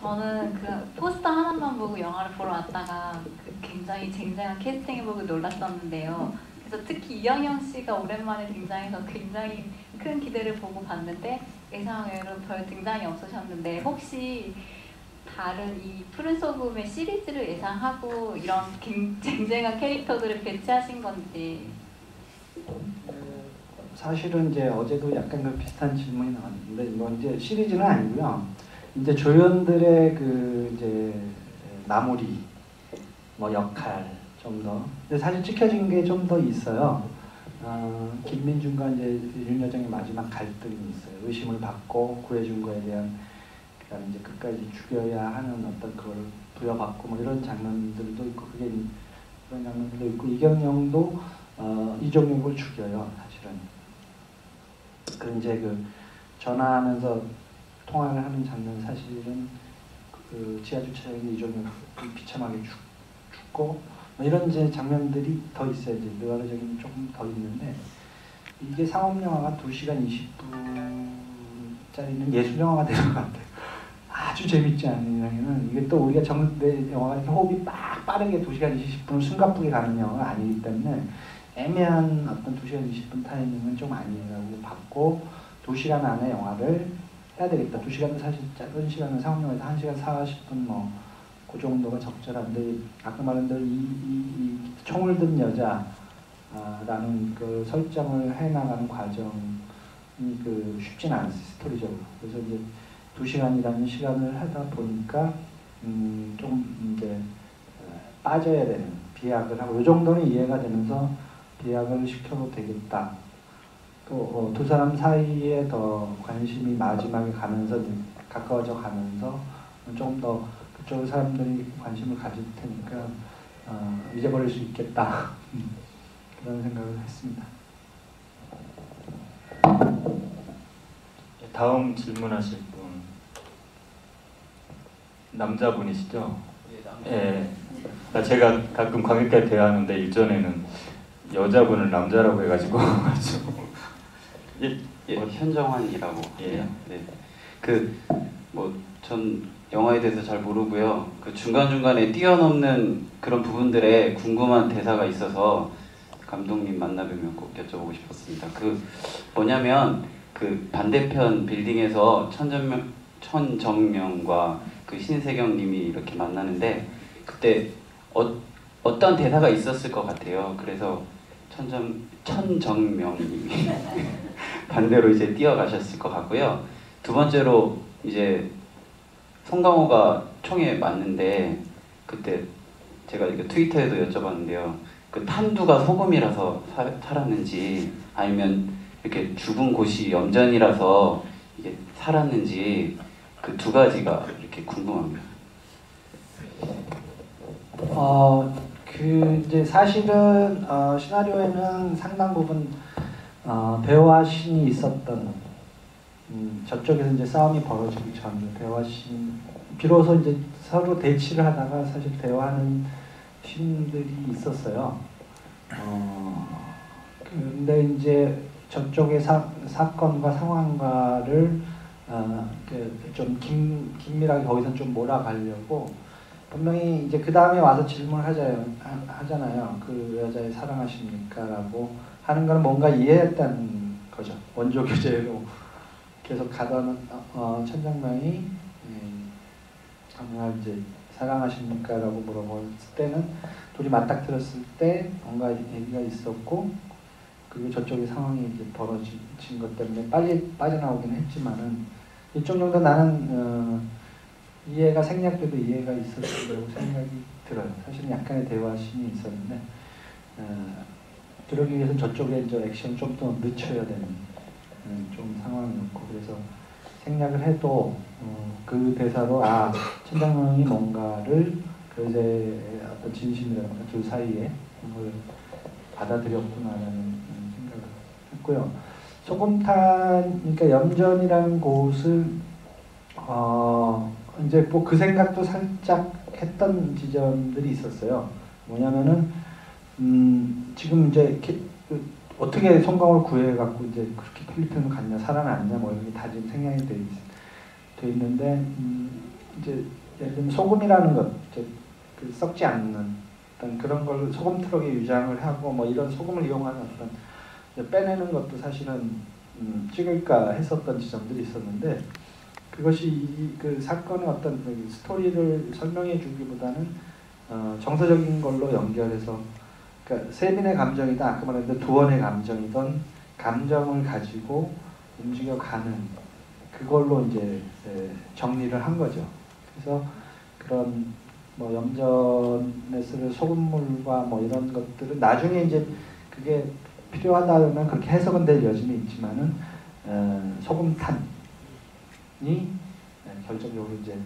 저는 그 포스터 하나만 보고 영화를 보러 왔다가 굉장히 쟁쟁한 캐스팅을 보고 놀랐었는데요. 그래서 특히 이영영 씨가 오랜만에 등장해서 굉장히 큰 기대를 보고 봤는데 예상외로 별 등장이 없으셨는데 혹시 다른 이 푸른 소금의 시리즈를 예상하고 이런 쟁쟁한 캐릭터들을 배치하신 건지. 사실은 이제 어제도 약간 그 비슷한 질문이 나왔는데 뭐 이제 시리즈는 아니고요. 이제 조연들의 그 이제 마무리 뭐 역할 좀 더. 근데 사실 찍혀진 게 좀 더 있어요. 김민중과 이제 윤여정의 마지막 갈등이 있어요. 의심을 받고 구해준 거에 대한 그다음에 이제 끝까지 죽여야 하는 어떤 그걸 부여받고 뭐 이런 장면들도 있고 그게 그런 장면들도 있고 이경영도 이종욱을 죽여요. 사실은. 그 이제 그 전화하면서 통화를 하는 장면 사실은 그 지하 주차장에 이종욱이 비참하게 죽고 뭐 이런 이제 장면들이 더 있어요. 이제 느와르적인 조금 더 있는데 이게 상업 영화가 2시간 20분짜리는 예술 영화가 될 것 같아요. 아주 재밌지 않은 이상에는 이게 또 우리가 내 영화가 이렇게 호흡이 빠르게 2시간 20분을 숨가쁘게 가는 영화가 아니기 때문에 애매한 어떤 2시간 20분 타이밍은 좀 아니라고 봤고 2시간 안에 영화를 해야 되겠다. 2시간은 사실 짧은 시간은 상업 영화에서 1시간 40분 뭐 그 정도가 적절한데 아까 말한 대로 이 총을 든 여자라는 그 설정을 해나가는 과정이 그 쉽진 않았어요. 스토리적으로. 그래서 이제 2시간이라는 시간을 하다 보니까 좀 이제 빠져야 되는 비약을 하고 이 정도는 이해가 되면서 비약을 시켜도 되겠다. 또 두 사람 사이에 더 관심이 마지막에 가면서 가까워져 가면서 좀 더 그쪽 사람들이 관심을 가질 테니까 잊어버릴 수 있겠다. 그런 생각을 했습니다. 다음 질문하실 분 남자분이시죠? 예. 제가 가끔 관객과 대화하는데 일전에는 여자분을 남자라고 해가지고 예, 현정환이라고. 예. 네. 전 영화에 대해서 잘 모르고요. 그 중간중간에 뛰어넘는 그런 부분들에 궁금한 대사가 있어서 감독님 만나뵈면 꼭 여쭤보고 싶었습니다. 뭐냐면 그 반대편 빌딩에서 천정명과 그 신세경님이 이렇게 만나는데 그때 어떤 대사가 있었을 것 같아요. 그래서 천정명님이 반대로 이제 뛰어가셨을 것 같고요. 두 번째로 이제 송강호가 총에 맞는데 그때 제가 이렇게 트위터에도 여쭤봤는데요. 그 탄두가 소금이라서 살았는지 아니면 이렇게 죽은 곳이 염전이라서 이게 살았는지 그 두 가지가 이렇게 궁금합니다. 이제 사실은 시나리오에는 상당 부분 배우와 신이 있었던 저쪽에서 이제 싸움이 벌어지기 전 배우와 신 비로소 이제 서로 대치를 하다가 사실 대화하는 신들이 있었어요. 근데 이제 저쪽의 사건과 상황과를 좀 긴밀하게 거기서 좀 몰아가려고 분명히 이제 그 다음에 와서 질문을 하잖아요. 그 여자애 사랑하십니까? 라고 하는 거는 뭔가 이해했다는 거죠. 원조 교재로 계속 가던 천정명이 정말 이제 사랑하십니까? 라고 물어봤을 때는 둘이 맞닥뜨렸을 때 뭔가 얘기가 있었고 그리고 저쪽의 상황이 이제 벌어진 것 때문에 빨리 빠져나오긴 했지만은 이쪽 정도 나는 이해가 생략돼도 이해가 있었을 거라고 생각이 들어요. 사실은 약간의 대화심이 있었는데 그러기 위해서 저쪽에 이제 액션 좀 더 늦춰야 되는 좀 상황이었고 그래서 생략을 해도 그 대사로 천장명이 뭔가를 그 여자의 어떤 진심이라든가 둘 사이에 그걸 받아들였구나라는 생각을 했고요. 소금탄, 그러니까 염전이라는 곳을 이제 뭐 그 생각도 살짝 했던 지점들이 있었어요. 뭐냐면은 지금 이제 어떻게 송강호를 구해갖고 이제 그렇게 필리핀으로 갔냐, 살아났냐, 뭐 이런 게 다 지금 생략이 돼 있는데 이제 예를 들면 소금이라는 것, 이제 그 썩지 않는 어떤 그런 걸 소금 트럭에 유장을 하고 뭐 이런 소금을 이용하는 어떤 빼내는 것도 사실은 찍을까 했었던 지점들이 있었는데 그것이 그 사건의 어떤 그 스토리를 설명해 주기보다는 정서적인 걸로 연결해서 그러니까 세빈의 감정이다 아까 말했는데 두원의 감정이던 감정을 가지고 움직여가는 그걸로 이제 정리를 한 거죠. 그래서 그런 뭐 염전에 쓸 소금물과 뭐 이런 것들은 나중에 이제 그게 필요하다면 그렇게 해석은 될 여지는 있지만은 소금탄이 결정적으로 이제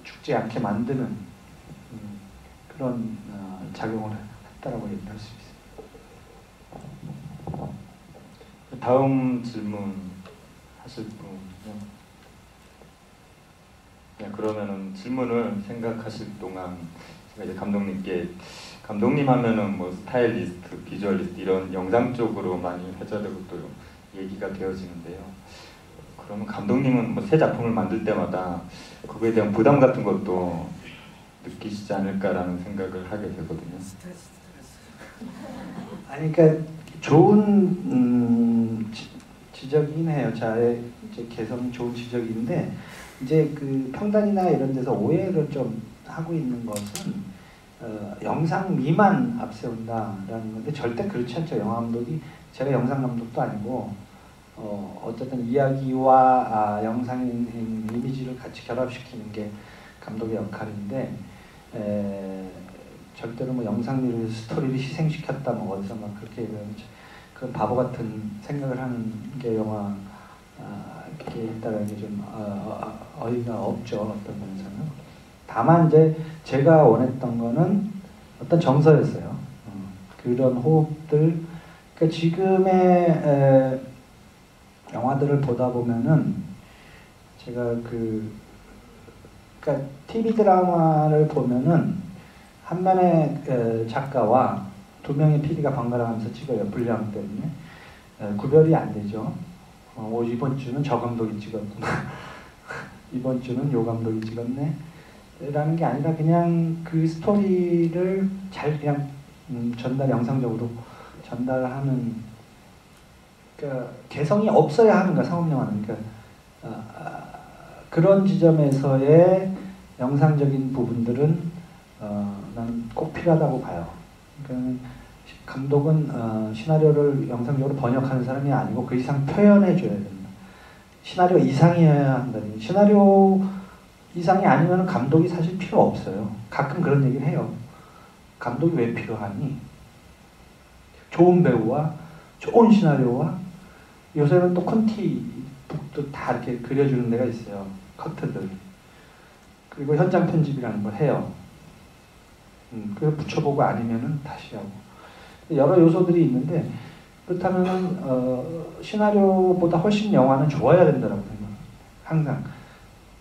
죽지 않게 만드는 그런 작용을 했다라고 얘기할 수 있습니다. 다음 질문 하실 분요. 네, 그러면은 질문을 생각하실 동안 제가 이제 감독님 하면은 뭐 스타일리스트, 비주얼리스트 이런 영상 쪽으로 많이 회자되고 또 얘기가 되어지는데요. 그러면 감독님은 뭐 새 작품을 만들 때마다 그거에 대한 부담 같은 것도 느끼시지 않을까라는 생각을 하게 되거든요. 아니 그러니까 좋은 지적이긴 해요. 자의 이제 개성 좋은 지적인데 이제 그 평단이나 이런 데서 오해를 좀 하고 있는 것은 영상미만 앞세운다라는 건데 절대 그렇지 않죠. 영화 감독이 제가 영상 감독도 아니고 어쨌든 이야기와 영상 이미지를 같이 결합시키는 게 감독의 역할인데 절대로 뭐 영상미를 스토리를 희생시켰다 뭐 어디서 막 그렇게 얘기하면 그 바보 같은 생각을 하는 게 영화 이렇게 있다는 게 좀 어이가 없죠. 어떤 면에서는. 다만 이제 제가 원했던 거는 어떤 정서였어요. 그런 호흡들. 그러니까 지금의 영화들을 보다 보면은 제가 그러니까 TV 드라마를 보면은 한 면의 작가와 두 명의 PD가 번갈아가면서 찍어요. 분량 때문에 구별이 안 되죠. 이번 주는 저 감독이 찍었구나. 이번 주는 요 감독이 찍었네. 라는 게 아니라 그냥 그 스토리를 잘 그냥 영상적으로 전달하는 그러니까 개성이 없어야 하는 거야 상업영화는. 그러니까 그런 지점에서의 영상적인 부분들은 난 꼭 필요하다고 봐요. 그러니까 감독은 시나리오를 영상적으로 번역하는 사람이 아니고 그 이상 표현해줘야 된다. 시나리오 이상이어야 한다. 시나리오 이상이 아니면 감독이 사실 필요 없어요. 가끔 그런 얘기를 해요. 감독이 왜 필요하니? 좋은 배우와 좋은 시나리오와 요새는 또 콘티북도 다 이렇게 그려주는 데가 있어요. 커트들. 그리고 현장 편집이라는 걸 해요. 그래서 붙여보고 아니면은 다시 하고. 여러 요소들이 있는데 그렇다면 시나리오보다 훨씬 영화는 좋아야 된다고 생각해요. 항상.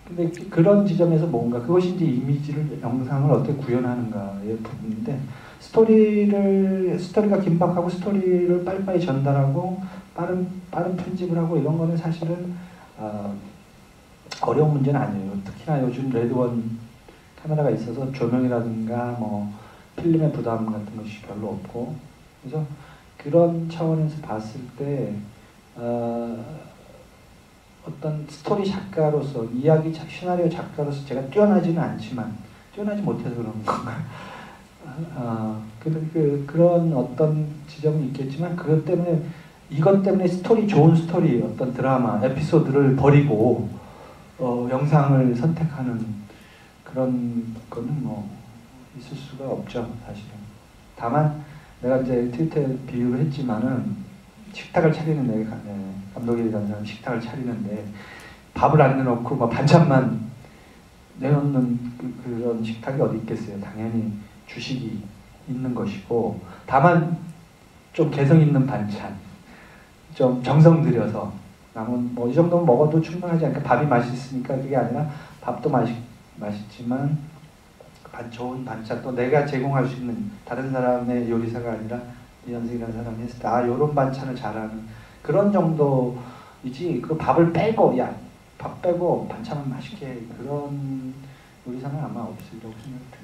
근데 그런 지점에서 뭔가 그것이 이제 이미지를 영상을 어떻게 구현하는가의 부분인데 스토리가 긴박하고 스토리를 빨리빨리 전달하고 빠른 편집을 하고 이런 거는 사실은 어려운 문제는 아니에요. 특히나 요즘 레드원 카메라가 있어서 조명이라든가 뭐 필름의 부담 같은 것이 별로 없고 그래서 그런 차원에서 봤을 때 어떤 스토리 작가로서 시나리오 작가로서 제가 뛰어나지는 않지만 뛰어나지 못해서 그런 건가. 그런 어떤 지점이 있겠지만 이것 때문에 좋은 스토리 어떤 드라마 에피소드를 버리고 영상을 선택하는 그런 거는 뭐 있을 수가 없죠 사실은. 다만 내가 이제 트위터에 비유를 했지만은 식탁을 차리는 감독이라는 사람이 식탁을 차리는데 밥을 안 내놓고 뭐 반찬만 내놓는 그런 식탁이 어디 있겠어요. 당연히 주식이 있는 것이고 다만 좀 개성 있는 반찬 좀 정성 들여서 남은 뭐 이 정도면 먹어도 충분하지 않을까. 밥이 맛있으니까 그게 아니라 밥도 맛있지만 좋은 반찬 또 내가 제공할 수 있는 다른 사람의 요리사가 아니라 이현승이라는 사람이 했을 때 요런 반찬을 잘하는 그런 정도이지 그 밥을 빼고 밥 빼고 반찬은 맛있게 그런 요리사는 아마 없으리라고 생각이 듭니다.